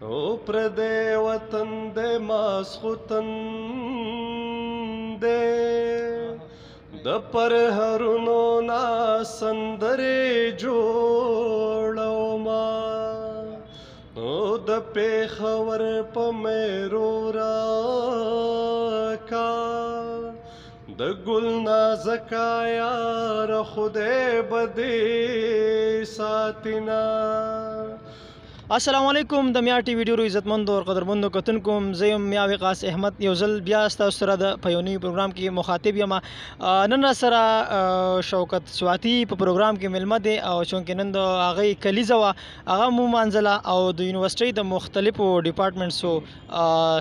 او پردی وطن دی ماسخوتن دی د پرهرونو نا سندرې جوړوما او د پېښور په میرو راکا د ګل نازکا یار خدای بدې ساتینا. السلام علیکم د میا ټي وی ډیرو عزتمندو او قدرمندو کتونکو زه یم میا وقاص احمد یو ځل بیا ستاسو سره د په یو نوي پروګرام کې مخاطب یم. نن را سره شوکت سواتی په پروګرام کې ملمه دی او چونکې نن د هغې کلیزه وه هغه مو مانځله او د یونیورسټۍ د مختلفو ډپارټمنټسو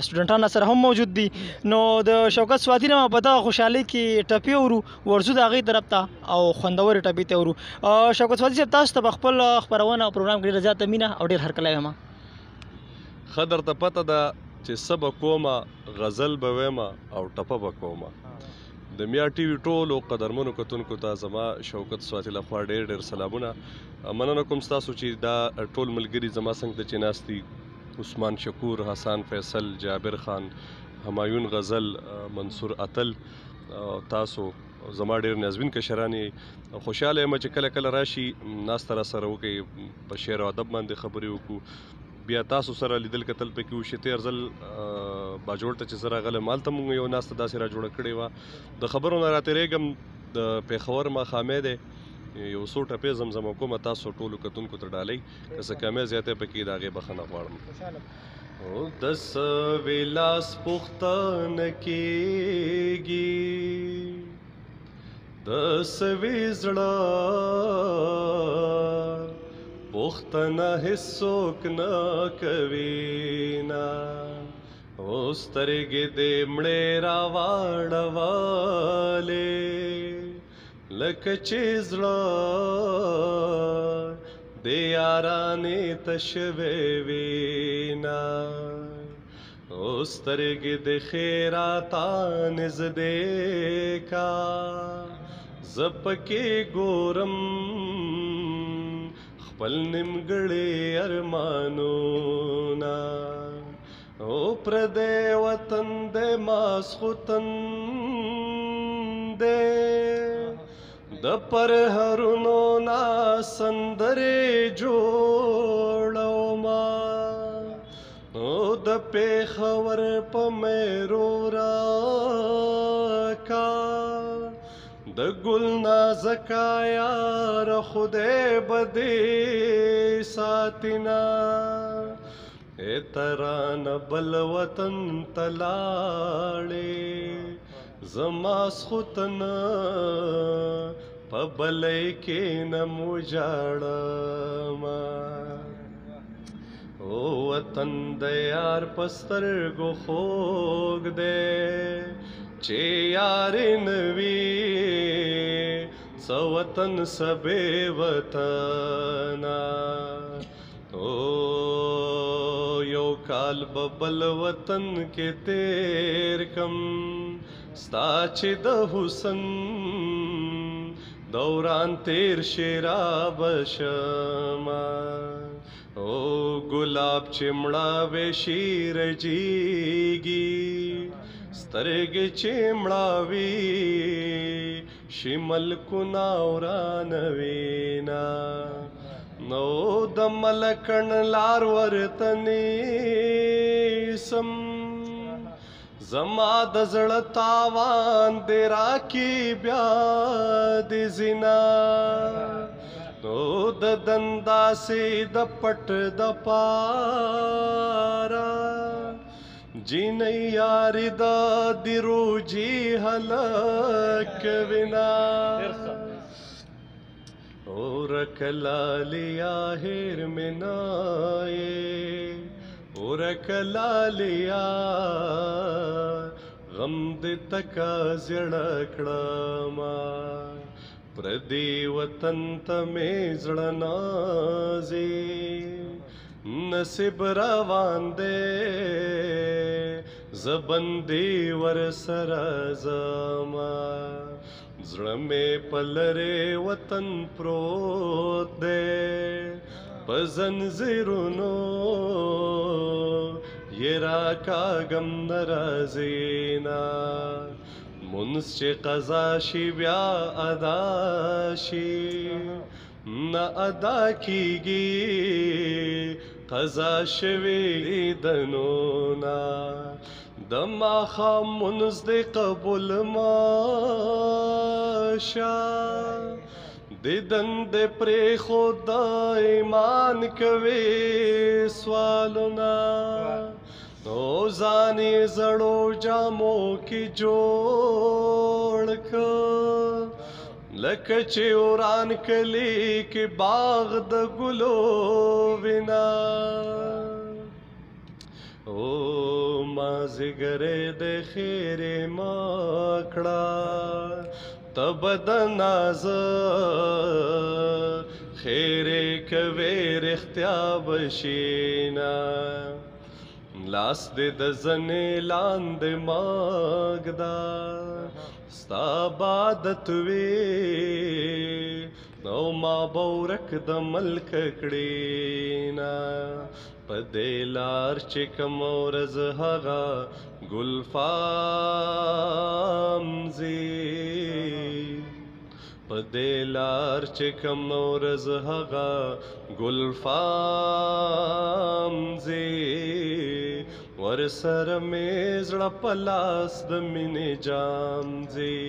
سټوډنټان سره هم موجود دي. نو د شوکت سواتی نه په دغه خوشحالۍ کې ټپې ورو ورځو د هغې طرف ته او خوندورې ټپې ته ورو. شوکت سواتی صاحب تاسو ته په خپل خپرونه او پروګرام کې ډېره زیاته مینه او ډېر کله یم ښه درته پته ده چې څه به کومه غزل به ویمه او ټپه به کومه. د میا ټي وي ټولو قدرمنو کتونکو ته زما شوکت سواتی لخوا ډېر ډېر سلامونه. مننه کوم ستاسو چې دا ټول ملګري زما څنګ ته چې ناست دي، عثمان شکور، حسان فیصل، جابر خان، همایون غزل، منصور اتل، تاسو زما ډېر نازوین کشران یې. خوشحاله یم چې کله کله راشي ناسته را سره وکړئ، په شعر او ادب باندې خبرې وکړو، بیا تاسو سره لیدل کتل پکې وشي. تېر ځل باجوړ ته چې زه راغلم هلته مونږ یو ناسته داسې را جوړه کړې وه. د خبرو نه راتېرېږم، د پېښور ماښامۍ دی، یو څو ټپې زمزمه کومه، تاسو ټولو کتونکو ته ډالۍ که څه کمی زیاتی پکې د هغې بخښنه غواړم. د سوي لاس پوښتنه کېږي، د سوي زړه پوښتنه هېڅوک نه کوي نه. او سترګې دې مړې راواړولې لکه چې زړه د یارانې ته شوی وي نه. او سترګې د خیراته نږدې کا زه پکې ګورم خپل نیمګړي ارمانونه. او پردی وطن دی ماسخوتن دی د پرهرونو نا سندرې جوړوما او د پېښور په میرو راکا د ګل نازکا یار خدای بدې ساتینا. ای ترانه بل وطن ته لاړې زما سخوتن په بلۍ کې نه مو جاړمه. او وطن د یار په سترګو خوږ دی چې یارې نه وي څه وطن څه بې وطنه. او یو کال به بل وطن کې تیر کم ستا چې د حسن دوران تیر شي رابشمه. او ګلاب چې مړاوی شي رژیږي، سترګې چې مړاوي شي ملکونه ورانوي نه. نو د ملکن لار ورته نیسم زما د زړه تاوان دې راکي بیا دې زینا. نو د دنداسې د پټ د پارا جینۍ یاري د دروجي هلک وینا. اور کلالیا هیر منائے اور کلالیا غم دې تکا زړه کړما. پردی وطن ته مې زړه نازي نصیب روان دی زبندې ور سره زما. زړه مې په لرې وطن پروت دی په زنځیرونو یې راکاږم نه راځي نه مونځ چې قضا شي بیا ادا شي نه ادا کیږي قضا شوي لیدنونه د ماښام مونځ دې قبول ماشه د دندې پرېښود ایمان کوي سوالونه نو ځان یې زړو جامو کې جوړ کړ لکه چې وران کلی کې باغ د ګلو وینا او مازیګری د خیرې ما کړه تب د نازه خیرې کوې رښتیا بشینا لاس دې د زنې لاندې ماږده ستا عبادت وي نو ما به ورک د ملک کړینا په دې لار چې کوم ورځ هغه ګلفام ځي په دې لار چې کوم ورځ هغه ګلفام ځي ورسره مې زړه په لاس د مینې جام ځي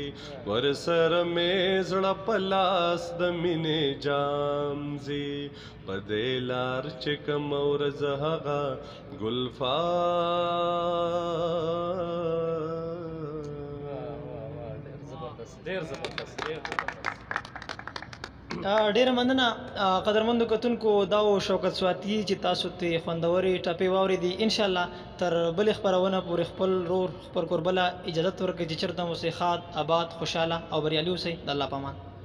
ورسره مې زړه په لاس د مینې جام ځي په دې لار چې کوم ورځ هغه ډیره مننه قدرمندو کتونکو دا و شوکت سواتی چې تاسو ته خوندورې ټپې واورېدې انشاءالله تر بلې خپرونه پورې خپل رور خپل کوربله اجازت ورکړئ چې چېرته مو صحت آباد خوشحاله او بریالي اوسئ د الله په امان